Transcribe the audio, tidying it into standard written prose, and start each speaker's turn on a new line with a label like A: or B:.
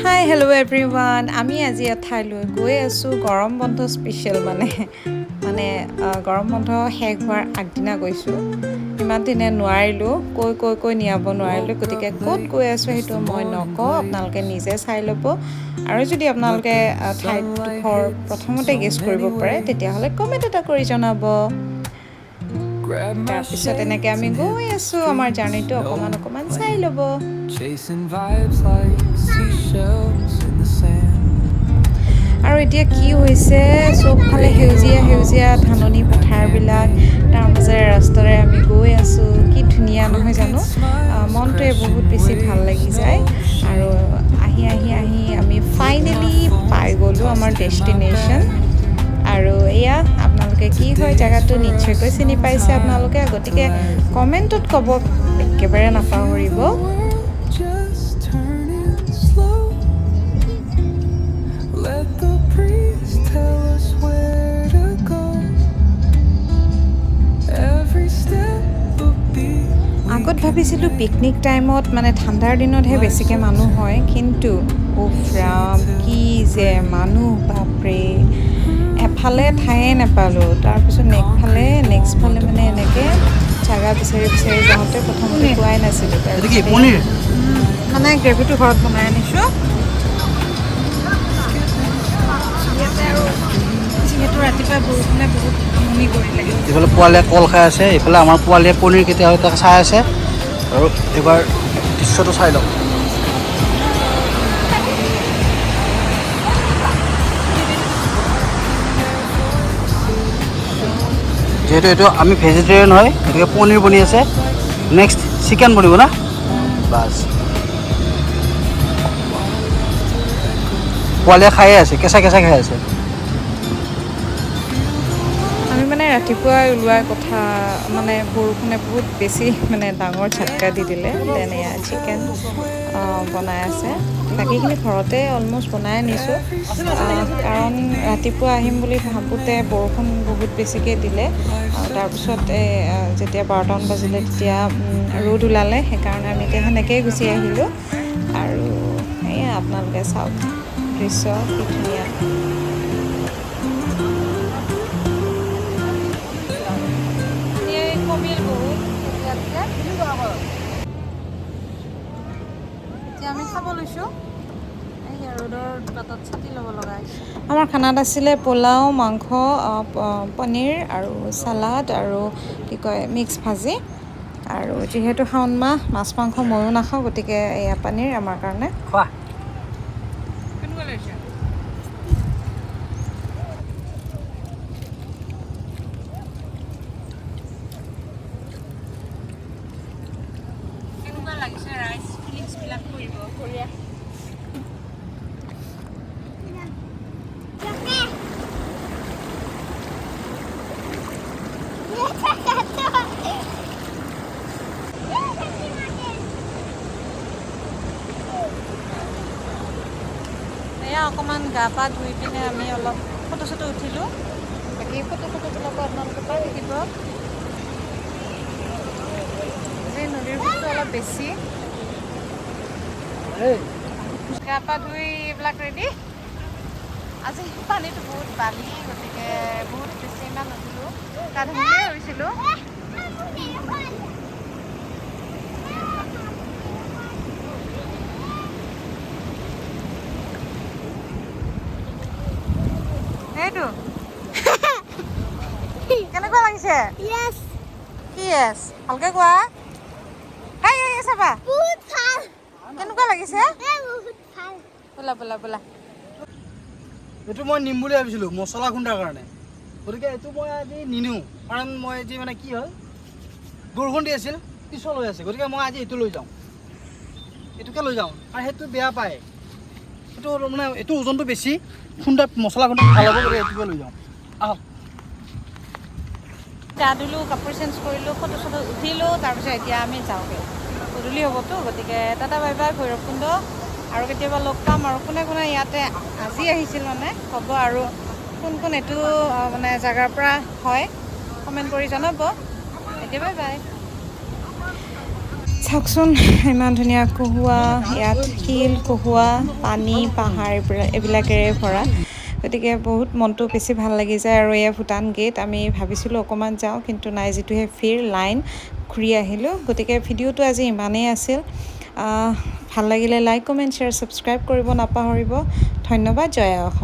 A: Hi hello' everyone আমি আজি এঠাইলৈ গৈ আছোঁ গৰম বন্ধ স্পেচিয়েল গৰম বন্ধ শেষ হোৱাৰ আগদিনা গৈছোঁ ইমান দিনে নোৱাৰিলোঁ কৈ নিয়াব নোৱাৰিলোঁ গতিকে ক'ত গৈ আছোঁ সেইটো মই নকওঁ আপোনালোকে নিজে চাই ল'ব আৰু যদি আপোনালোকে ঠাইডোখৰ প্ৰথমতে গেছ কৰিব পাৰে তেতিয়াহ'লে কমেণ্ট এটা কৰি জনাব তাৰপিছত এনেকৈ আমি গৈ আছোঁ আমাৰ জাৰ্ণিটো অকণমান চাই ল'ব আৰু এতিয়া কি হৈছে চবফালে সেউজীয়া ধাননি পথাৰবিলাক তাৰ মাজেৰে ৰাস্তাৰে আমি গৈ আছোঁ কি ধুনীয়া নহয় জানো মনটোৱে বহুত বেছি ভাল লাগি যায় আৰু আহি আমি ফাইনেলি পাই গ'লোঁ আমাৰ ডেষ্টিনেশ্যন আৰু এয়া আপোনালোকে কি হয় জেগাটো নিশ্চয়কৈ চিনি পাইছে আপোনালোকে গতিকে কমেণ্টত ক'ব একেবাৰে নাপাহৰিব আগত ভাবিছিলোঁ পিকনিক টাইমত ঠাণ্ডাৰ দিনতহে বেছিকৈ মানুহ হয় কিন্তু উফৰাম কি যে মানুহ বাপৰে এফালে ঠায়ে নাপালোঁ তাৰপিছত নেক্সট ফালে এনেকৈ জাগা বিচাৰি যাওঁতে প্ৰথমতে পোৱাই নাছিলোঁ গ্ৰেভিটো ঘৰত বনাই আনিছোঁ ইয়াতে আৰু যিহেতু ৰাতিপুৱা বৰষুণে বহুত আমনি কৰিলে
B: ইফালে পোৱালীয়ে কল খাই আছে ইফালে আমাৰ পোৱালীয়ে পনীৰ কেতিয়া হয় তাক চাই আছে আৰু এইবাৰ দৃশ্যটো চাই লওক যিহেতু এইটো আমি ভেজিটেৰিয়ান হয় গতিকে পনীৰ বনি আছে নেক্সট চিকেন বনিব না বাছ পোৱালীয়ে খায়ে আছে কেঁচা খাই আছে
A: ৰাতিপুৱাই ওলোৱাৰ কথা বৰষুণে বহুত বেছি ডাঙৰ ঝাটকা দি দিলে দেন এয়া চিকেন বনাই আছে বাকীখিনি ঘৰতে অলমষ্ট বনাই আনিছোঁ কাৰণ ৰাতিপুৱা আহিম বুলি ভাবোঁতে বৰষুণ বহুত বেছিকৈ দিলে তাৰপিছত যেতিয়া 12টামান বাজিলে তেতিয়া ৰ'দ ওলালে সেইকাৰণে আমি এতিয়া সেনেকৈয়ে গুচি আহিলোঁ আৰু এয়া আপোনালোকে চাওক দৃশ্য কি ধুনীয়া আমি খাব লৈছোঁ আমাৰ খানাত আছিলে পোলাও মাংস পনীৰ আৰু চালাড আৰু কি কয় মিক্স ভাজি আৰু যিহেতু শাওণ মাহ মাছ মাংস ময়ো নাখাওঁ গতিকে এয়া পনীৰ আমাৰ কাৰণে
B: খোৱা
A: অকণমান গা পা ধুই পিনে আমি অলপ ফটো চটো উঠিলোঁ বাকী ফটো তোলাব আপোনালোকে পাই থাকিব যে নদীৰ পাৰটো অলপ বেছি গা পা ধুই এইবিলাক ৰেডি আজি পানীটো বহুত বালি গতিকে বহুত বেছি ইমান নুঠিলোঁ গা ধুবুলিয়ে হৈছিলোঁ এইটো কেনেকুৱা লাগিছে কি য়েছ ভালকৈ কোৱা চাবা কেনেকুৱা লাগিছে বোলা
B: এইটো মই নিম বুলি ভাবিছিলোঁ মছলা খুন্দাৰ কাৰণে গতিকে এইটো মই আজি নিনিওঁ কাৰণ মই আজি কি হ'ল বৰষুণ দি আছিল পিছল হৈ আছে গতিকে মই আজি এইটো লৈ যাওঁ এইটোকে লৈ যাওঁ আৰু সেইটো বেয়া পায় এইটো এইটো ওজনটো বেছি মছলা খুন্দা ভাল হ'ব গতিকে এইটোকে লৈ যাওঁ আহক
A: গা ধুলোঁ কাপোৰ চেঞ্জ কৰিলোঁ ফটো চটো উঠিলোঁ তাৰপিছত এতিয়া আমি যাওঁগৈ গধূলি হ'বতো গতিকে টাটা বাই বাই ভৈৰৱকুণ্ড আৰু কেতিয়াবা লগ পাম আৰু কোনে ইয়াতে আজি আহিছিল হ'ব আৰু কোন এইটো জেগাৰ পৰা হয় কমেণ্ট কৰি জনাব এতিয়া বাই বাই চাওকচোন ইমান ধুনীয়া কহুৱা, ইয়াত শিল, কহুৱা, পানী, পাহাৰ এইবিলাকেৰে ভৰা। গতিকে বহুত মনটো বেছি ভাল লাগি যায়। আৰু এয়া ভূটান গেট। আমি ভাবিছিলোঁ অকণমান যাওঁ, কিন্তু নাই, যিটোহে ভিৰ, লাইন, ঘূৰি আহিলোঁ। গতিকে ভিডিঅ'টো আজি ইমানেই আছিল। ভাল লাগিলে লাইক, কমেণ্ট, শ্বেয়াৰ, ছাবস্ক্ৰাইব কৰিব নাপাহৰিব। ধন্যবাদ। জয় অসম।